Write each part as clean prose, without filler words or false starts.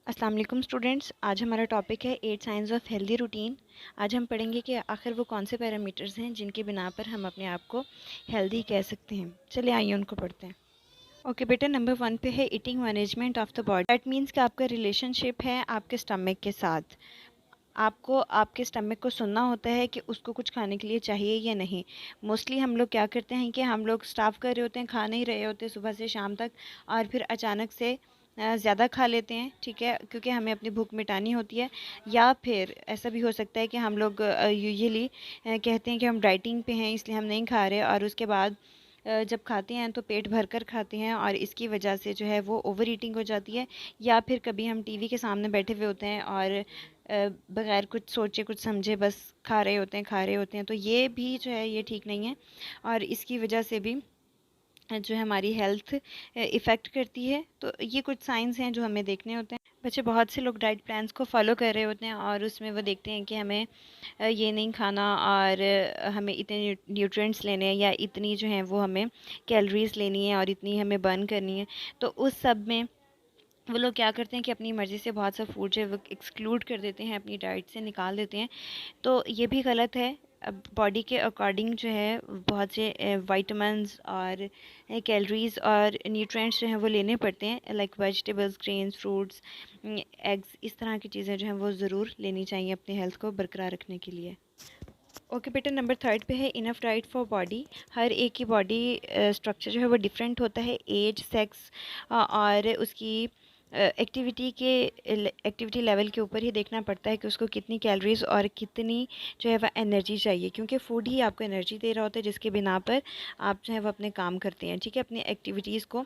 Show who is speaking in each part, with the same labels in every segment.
Speaker 1: अस्सलाम वालेकुम स्टूडेंट्स। आज हमारा टॉपिक है 8 साइंस ऑफ हेल्दी रूटीन। आज हम पढ़ेंगे कि आखिर वो कौन से पैरामीटर्स हैं जिनके बिना पर हम अपने आप को हेल्दी कह सकते हैं। चलिए आइए उनको पढ़ते हैं। ओके बेटा, नंबर 1 पे है eating management of the body. That means कि आपका रिलेशनशिप है आपके स्टमक के साथ। आपको आपके स्टमक को सुनना होता है कि उसको कुछ खाने के लिए चाहिए या नहीं। मोस्टली हम लोग क्या करते हैं कि हम लोग स्टाफ कर रहे होते हैं, खा नहीं रहे होते सुबह से शाम तक, और फिर अचानक से ज़्यादा खा लेते हैं, ठीक है, क्योंकि हमें अपनी भूख मिटानी होती है। या फिर ऐसा भी हो सकता है कि हम लोग यूजुअली कहते हैं कि हम डाइटिंग पे हैं इसलिए हम नहीं खा रहे, और उसके बाद जब खाते हैं तो पेट भर कर खाते हैं और इसकी वजह से जो है वो ओवर ईटिंग हो जाती है। या फिर कभी हम टीवी के सामने बैठे हुए होते हैं और बगैर कुछ सोचे कुछ समझे बस खा रहे होते हैं, तो ये भी जो है ये ठीक नहीं है, और इसकी वजह से भी जो है हमारी हेल्थ इफ़ेक्ट करती है। तो ये कुछ साइंस हैं जो हमें देखने होते हैं। बच्चे बहुत से लोग डाइट प्लान्स को फॉलो कर रहे होते हैं और उसमें वो देखते हैं कि हमें ये नहीं खाना, और हमें इतने न्यूट्रिएंट्स लेने हैं या इतनी जो है वो हमें कैलोरीज लेनी है और इतनी हमें बर्न करनी है। तो उस सब में वो लोग क्या करते हैं कि अपनी मर्ज़ी से बहुत सा फूड जो है वो एक्सक्लूड कर देते हैं, अपनी डाइट से निकाल देते हैं। तो ये भी गलत है। अब बॉडी के अकॉर्डिंग जो है बहुत से विटामिन्स और कैलोरीज और न्यूट्रिएंट्स जो हैं वो लेने पड़ते हैं, like vegetables, grains, fruits, eggs, इस तरह की चीज़ें जो हैं वो ज़रूर लेनी चाहिए अपनी हेल्थ को बरकरार रखने के लिए। ओके बेटा, नंबर 3 पे है इनफ डाइट फॉर बॉडी। हर एक की बॉडी स्ट्रक्चर जो है वो डिफरेंट होता है, एज, सेक्स और उसकी एक्टिविटी लेवल के ऊपर ही देखना पड़ता है कि उसको कितनी कैलोरीज और कितनी जो है वह एनर्जी चाहिए, क्योंकि फूड ही आपको एनर्जी दे रहा होता है जिसके बिना पर आप जो है वो अपने काम करते हैं, ठीक है, अपनी एक्टिविटीज़ को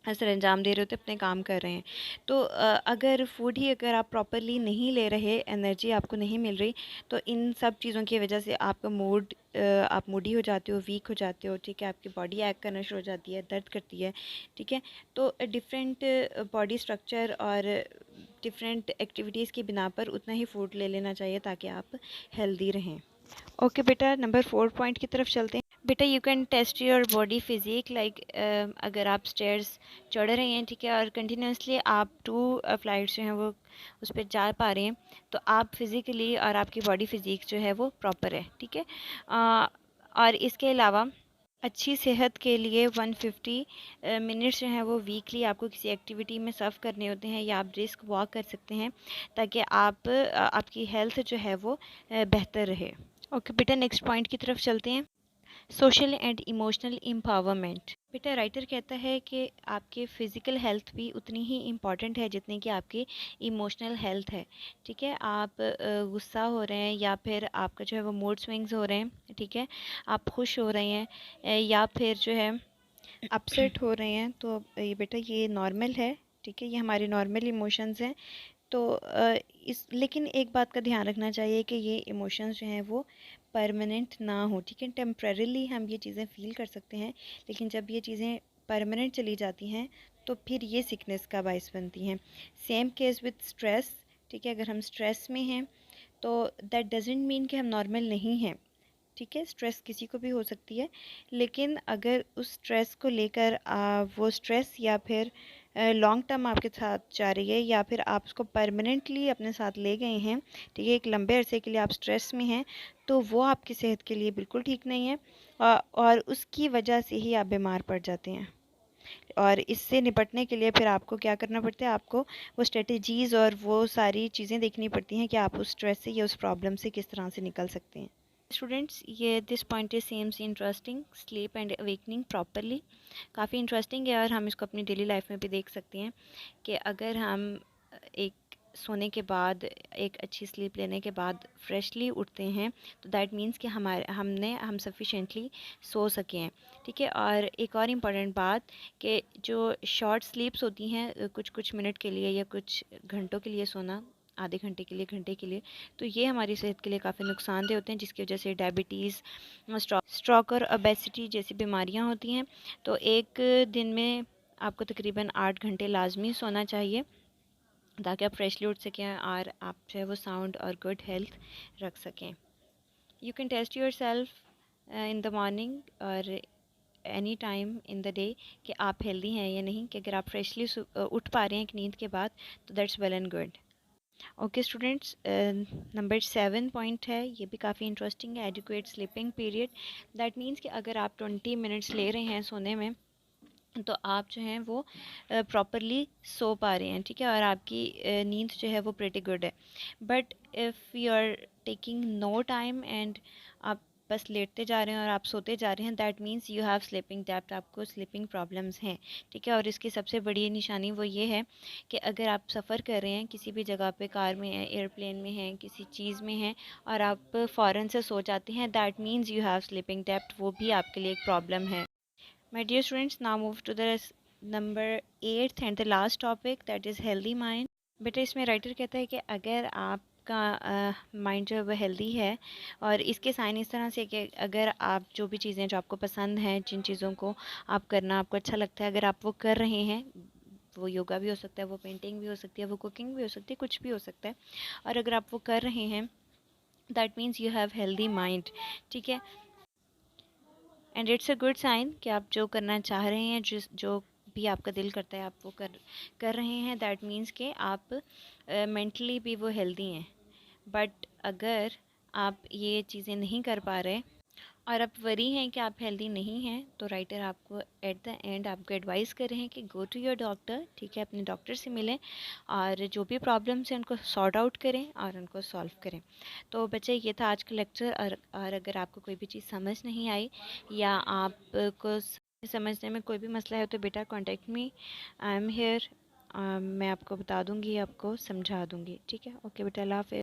Speaker 1: सर अंजाम दे रहे होते, अपने काम कर रहे हैं। तो अगर फूड ही अगर आप प्रॉपरली नहीं ले रहे, एनर्जी आपको नहीं मिल रही, तो इन सब चीज़ों की वजह से आपका मूड, आप मूडी हो जाते हो, वीक हो जाते हो, ठीक है, आपकी बॉडी एक्ट करना शुरू हो जाती है, दर्द करती है, ठीक है। तो डिफरेंट बॉडी स्ट्रक्चर और डिफरेंट एक्टिविटीज़ की बिना पर उतना ही फूड ले लेना चाहिए ताकि आप हेल्दी रहें। ओके बेटा, नंबर 4 पॉइंट की तरफ चलते हैं। बेटा, you can test your body physique, like अगर आप स्टेयर्स चढ़ रहे हैं, ठीक है, और कंटिन्यूसली आप 2 फ्लाइट्स जो हैं वो उस पर जा पा रहे हैं, तो आप फिज़िकली और आपकी बॉडी फिजिक जो है वो प्रॉपर है, ठीक है। और इसके अलावा अच्छी सेहत के लिए 150 मिनट्स जो हैं वो वीकली आपको किसी एक्टिविटी में सर्व करने होते हैं, या आप ब्रिस्क वॉक कर सकते हैं ताकि आपकी हेल्थ जो है वो बेहतर रहे। ओके बेटा, नेक्स्ट पॉइंट की तरफ चलते हैं। Social and emotional empowerment. बेटा, राइटर कहता है कि आपके फ़िज़िकल हेल्थ भी उतनी ही इम्पॉर्टेंट है जितनी कि आपकी इमोशनल हेल्थ है, ठीक है। आप गुस्सा हो रहे हैं या फिर आपका जो है वो मूड स्विंग्स हो रहे हैं, ठीक है, आप खुश हो रहे हैं या फिर जो है अपसेट हो रहे हैं, तो ये बेटा ये नॉर्मल है, ठीक है, ये हमारे नॉर्मल इमोशंस हैं। तो इस लेकिन एक बात का ध्यान रखना चाहिए कि ये इमोशंस जो हैं वो परमानेंट ना हो, ठीक है। टेम्परेरीली हम ये चीज़ें फ़ील कर सकते हैं, लेकिन जब ये चीज़ें परमानेंट चली जाती हैं तो फिर ये सिकनेस का बायस बनती हैं। सेम केस विद स्ट्रेस, ठीक है, अगर हम स्ट्रेस में हैं तो दैट डजेंट मीन कि हम नॉर्मल नहीं हैं, ठीक है। स्ट्रेस किसी को भी हो सकती है, लेकिन अगर उस स्ट्रेस को लेकर वो स्ट्रेस या फिर लॉन्ग टर्म आपके साथ जा रही है, या फिर आप उसको परमानेंटली अपने साथ ले गए हैं, ठीक है, एक लंबे अरसे के लिए आप स्ट्रेस में हैं, तो वो आपकी सेहत के लिए बिल्कुल ठीक नहीं है, और उसकी वजह से ही आप बीमार पड़ जाते हैं। और इससे निपटने के लिए फिर आपको क्या करना पड़ता है, आपको वो स्ट्रेटजीज़ और वो सारी चीज़ें देखनी पड़ती हैं कि आप उस स्ट्रेस से या उस प्रॉब्लम से किस तरह से निकल सकते हैं। स्टूडेंट्स, ये this point is seems interesting, sleep and awakening properly. काफ़ी इंटरेस्टिंग है और हम इसको अपनी डेली लाइफ में भी देख सकते हैं कि अगर हम एक सोने के बाद, एक अच्छी स्लीप लेने के बाद फ्रेशली उठते हैं, तो दैट मीन्स कि हम सफिशेंटली सो सके हैं, ठीक है। और एक और इम्पॉर्टेंट बात कि जो शॉर्ट स्लीप्स होती हैं, कुछ कुछ मिनट के लिए या कुछ घंटों के लिए सोना, आधे घंटे के लिए, घंटे के लिए, तो ये हमारी सेहत के लिए काफ़ी नुकसानदेह होते हैं, जिसकी वजह से डायबिटीज़, स्ट्रोक और ओबेसिटी जैसी बीमारियां होती हैं। तो एक दिन में आपको तकरीबन 8 घंटे लाजमी सोना चाहिए ताकि आप फ्रेशली उठ सकें और आप जो है वो साउंड और गुड हेल्थ रख सकें। You can test yourself in the morning और any time in the day कि आप हेल्दी हैं या नहीं, कि अगर आप फ्रेशली उठ पा रहे हैं एक नींद के बाद, तो that's well and good. Okay students, number 7 point है, ये भी काफ़ी इंटरेस्टिंग है, adequate sleeping period. That means कि अगर आप 20 मिनट्स ले रहे हैं सोने में, तो आप जो हैं वो प्रॉपरली सो पा रहे हैं, ठीक है, और आपकी नींद जो है वो प्रेटी गुड है। But if you are taking no time and आप बस लेटते जा रहे हैं और आप सोते जा रहे हैं, that means you have sleeping depth, आपको स्लीपिंग प्रॉब्लम्स हैं, ठीक है। और इसकी सबसे बड़ी निशानी वो ये है कि अगर आप सफ़र कर रहे हैं किसी भी जगह पे, कार में हैं, एयरप्लेन में हैं, किसी चीज़ में हैं, और आप फ़ौरन से सो जाते हैं, that means you have sleeping depth, वो भी आपके लिए एक प्रॉब्लम है। My dear students, now move to the number 8th and the last topic, that is healthy mind. बेटा इसमें राइटर कहता है कि अगर आपका माइंड जो है वो हेल्दी है, और इसके साइन इस तरह से कि अगर आप जो भी चीज़ें जो आपको पसंद हैं, जिन चीज़ों को आप करना आपको अच्छा लगता है, अगर आप वो कर रहे हैं, वो योगा भी हो सकता है, वो पेंटिंग भी हो सकती है, वो कुकिंग भी हो सकती है, कुछ भी हो सकता है, और अगर आप वो कर रहे हैं, that means you have healthy mind, ठीक है। And it's a good sign कि आप जो करना चाह रहे हैं, जो भी आपका दिल करता है, आप वो कर रहे हैं, दैट मीन्स कि आप मेंटली भी वो हेल्दी हैं। बट अगर आप ये चीज़ें नहीं कर पा रहे और आप वरी हैं कि आप हेल्दी नहीं हैं, तो राइटर आपको एट द एंड आपको एडवाइस कर रहे हैं कि गो टू योर डॉक्टर, ठीक है, अपने डॉक्टर से मिलें और जो भी प्रॉब्लम्स हैं उनको सॉर्ट आउट करें और उनको सॉल्व करें। तो बच्चे ये था आज का लेक्चर, और अगर आपको कोई भी चीज़ समझ नहीं आई या आपको समझने में कोई भी मसला है, तो बेटा contact me, I am here, मैं आपको बता दूँगी, आपको समझा दूँगी, ठीक है। ओके बेटा, अल्लाह हाफ़िज़।